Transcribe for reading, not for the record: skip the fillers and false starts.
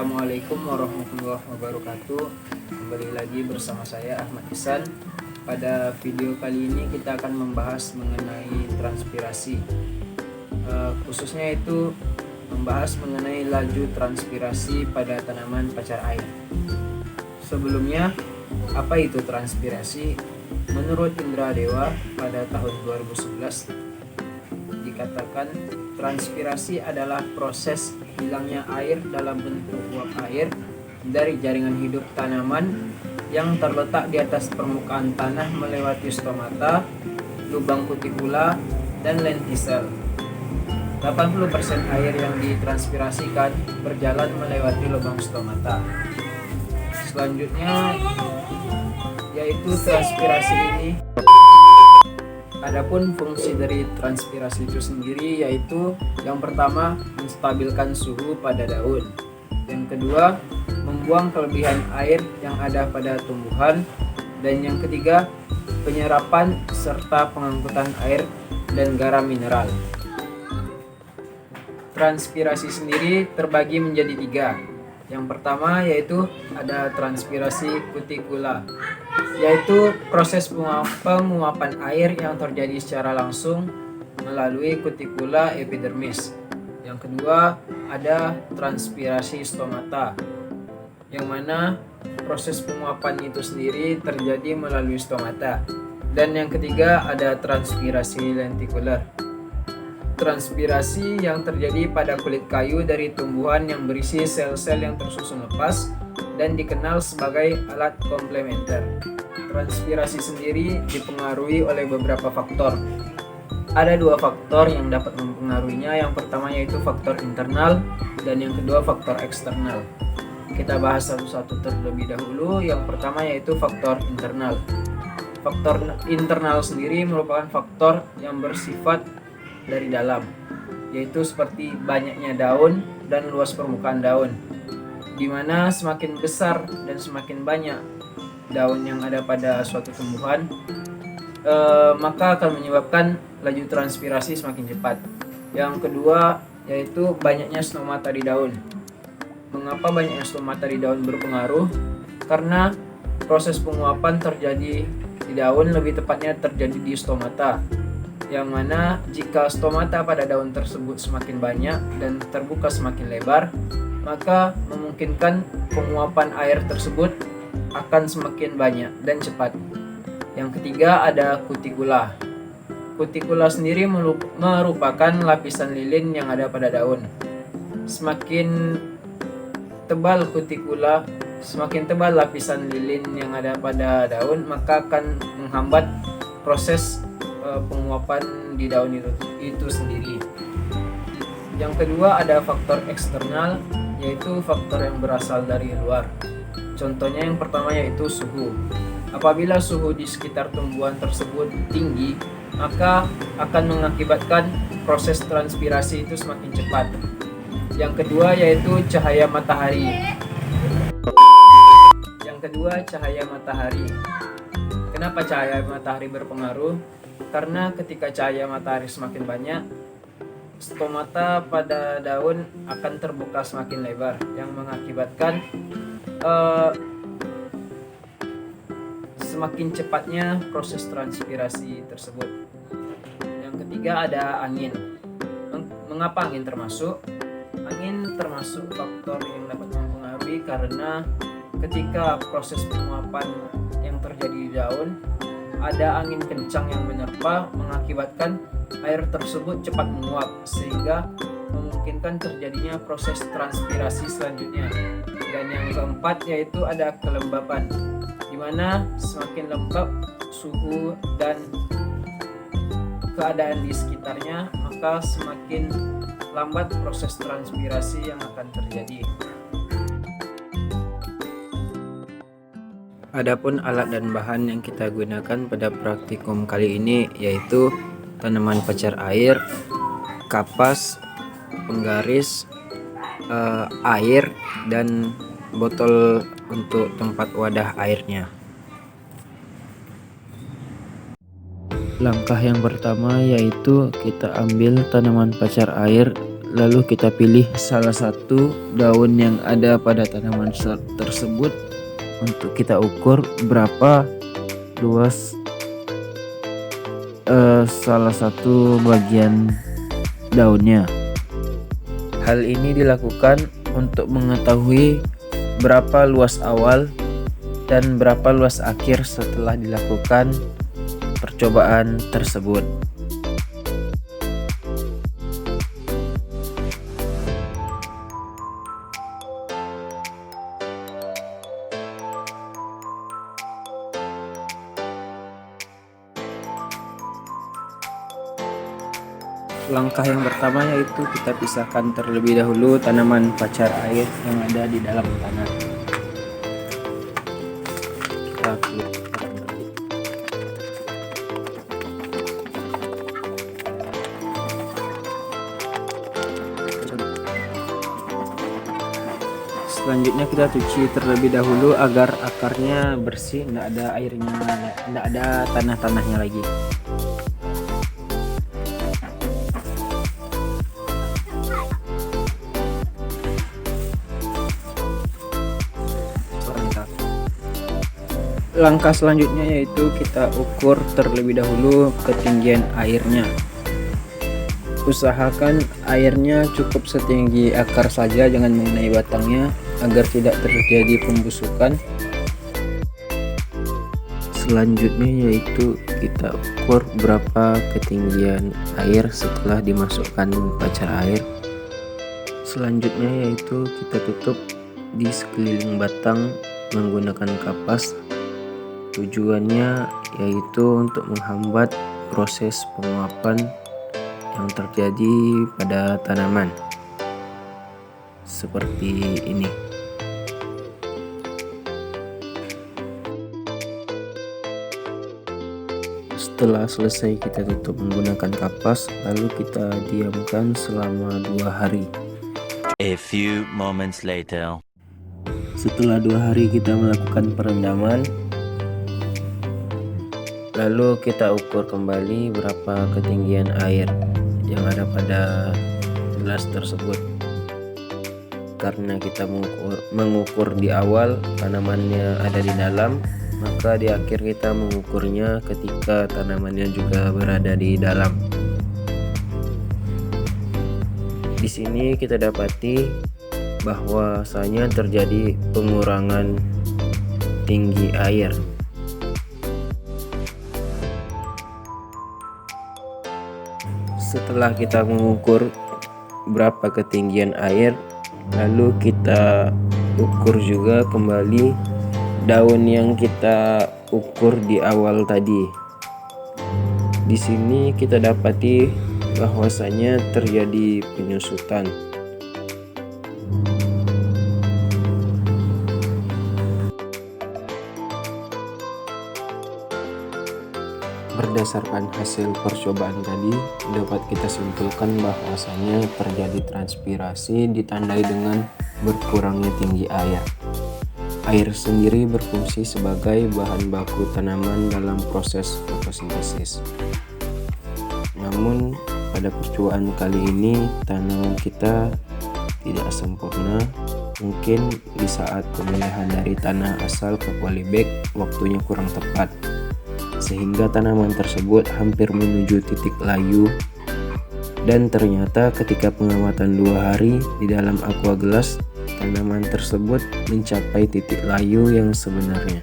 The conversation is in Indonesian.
Assalamualaikum warahmatullahi wabarakatuh. Kembali lagi bersama saya Ahmad Ihsan. Pada video kali ini kita akan membahas mengenai transpirasi, khususnya itu membahas mengenai laju transpirasi pada tanaman pacar air. Sebelumnya, apa itu transpirasi? Menurut Indra Dewa pada tahun 2011 dikatakan transpirasi adalah proses hilangnya air dalam bentuk uap air dari jaringan hidup tanaman yang terletak di atas permukaan tanah melewati stomata, lubang kutikula, dan lentisel. 80% air yang ditranspirasikan berjalan melewati lubang stomata. Selanjutnya yaitu transpirasi ini. Adapun fungsi dari transpirasi itu sendiri yaitu yang pertama menstabilkan suhu pada daun, yang kedua membuang kelebihan air yang ada pada tumbuhan, dan yang ketiga penyerapan serta pengangkutan air dan garam mineral. Transpirasi sendiri terbagi menjadi tiga. Yang pertama yaitu ada transpirasi kutikula, yaitu proses penguapan air yang terjadi secara langsung melalui kutikula epidermis. Yang kedua ada transpirasi stomata, yang mana proses penguapan itu sendiri terjadi melalui stomata. Dan yang ketiga ada transpirasi lentikuler, transpirasi yang terjadi pada kulit kayu dari tumbuhan yang berisi sel-sel yang tersusun lepas dan dikenal sebagai alat komplementer. Transpirasi sendiri dipengaruhi oleh beberapa faktor. Ada dua faktor yang dapat mempengaruhinya. Yang pertama yaitu faktor internal dan yang kedua faktor eksternal. Kita bahas satu-satu terlebih dahulu. Yang pertama yaitu faktor internal. Faktor internal sendiri merupakan faktor yang bersifat dari dalam, yaitu seperti banyaknya daun dan luas permukaan daun, di mana semakin besar dan semakin banyak daun yang ada pada suatu tumbuhan, maka akan menyebabkan laju transpirasi semakin cepat. Yang kedua yaitu banyaknya stomata di daun. Mengapa banyaknya stomata di daun berpengaruh? Karena proses penguapan terjadi di daun, lebih tepatnya terjadi di stomata, yang mana jika stomata pada daun tersebut semakin banyak dan terbuka semakin lebar, maka memungkinkan penguapan air tersebut akan semakin banyak dan cepat. Yang ketiga ada kutikula. Kutikula sendiri merupakan lapisan lilin yang ada pada daun. Semakin tebal kutikula, semakin tebal lapisan lilin yang ada pada daun, maka akan menghambat proses penguapan di daun itu sendiri. Yang kedua ada faktor eksternal, yaitu faktor yang berasal dari luar. Contohnya yang pertama yaitu suhu. Apabila suhu di sekitar tumbuhan tersebut tinggi, maka akan mengakibatkan proses transpirasi itu semakin cepat. Yang kedua yaitu cahaya matahari. Kenapa cahaya matahari berpengaruh? Karena ketika cahaya matahari semakin banyak, stomata pada daun akan terbuka semakin lebar, yang mengakibatkan semakin cepatnya proses transpirasi tersebut. Yang ketiga ada angin. Mengapa angin termasuk? Angin termasuk faktor yang dapat mempengaruhi karena ketika proses penguapan yang terjadi di daun, ada angin kencang yang menerpa, mengakibatkan air tersebut cepat menguap sehingga memungkinkan terjadinya proses transpirasi selanjutnya. Dan yang keempat yaitu ada kelembapan, di mana semakin lembab suhu dan keadaan di sekitarnya, maka semakin lambat proses transpirasi yang akan terjadi. Adapun alat dan bahan yang kita gunakan pada praktikum kali ini yaitu tanaman pacar air, kapas, penggaris, air, dan botol untuk tempat wadah airnya. Langkah yang pertama yaitu kita ambil tanaman pacar air Lalu kita pilih salah satu daun yang ada pada tanaman tersebut untuk kita ukur berapa luas salah satu bagian daunnya. Hal ini dilakukan untuk mengetahui berapa luas awal dan berapa luas akhir setelah dilakukan percobaan tersebut. Langkah yang pertama yaitu kita pisahkan terlebih dahulu tanaman pacar air yang ada di dalam tanah. Kita selanjutnya kita cuci terlebih dahulu agar akarnya bersih, tidak ada airnya, tidak ada tanah-tanahnya lagi. Langkah selanjutnya yaitu kita ukur terlebih dahulu ketinggian airnya. Usahakan airnya cukup setinggi akar saja, jangan mengenai batangnya agar tidak terjadi pembusukan. Selanjutnya yaitu kita ukur berapa ketinggian air setelah dimasukkan pacar air. Selanjutnya yaitu kita tutup di sekeliling batang menggunakan kapas. Tujuannya yaitu untuk menghambat proses penguapan yang terjadi pada tanaman seperti ini. Setelah selesai kita tutup menggunakan kapas, lalu kita diamkan selama 2 hari. A few moments later. Setelah 2 hari kita melakukan perendaman, lalu kita ukur kembali berapa ketinggian air yang ada pada gelas tersebut. Karena kita mengukur di awal tanamannya ada di dalam, maka di akhir kita mengukurnya ketika tanamannya juga berada di dalam. Di sini kita dapati bahwasanya terjadi pengurangan tinggi air. Setelah kita mengukur berapa ketinggian air, lalu kita ukur juga kembali daun yang kita ukur di awal tadi. Di sini kita dapati bahwasanya terjadi penyusutan. Berdasarkan hasil percobaan tadi, dapat kita simpulkan bahwasanya terjadi transpirasi ditandai dengan berkurangnya tinggi air. Air sendiri berfungsi sebagai bahan baku tanaman dalam proses fotosintesis. Namun, pada percobaan kali ini tanaman kita tidak sempurna. Mungkin di saat pemilihan dari tanah asal ke polybag waktunya kurang tepat, sehingga tanaman tersebut hampir menuju titik layu, dan ternyata ketika pengamatan 2 hari di dalam aqua gelas, tanaman tersebut mencapai titik layu yang sebenarnya.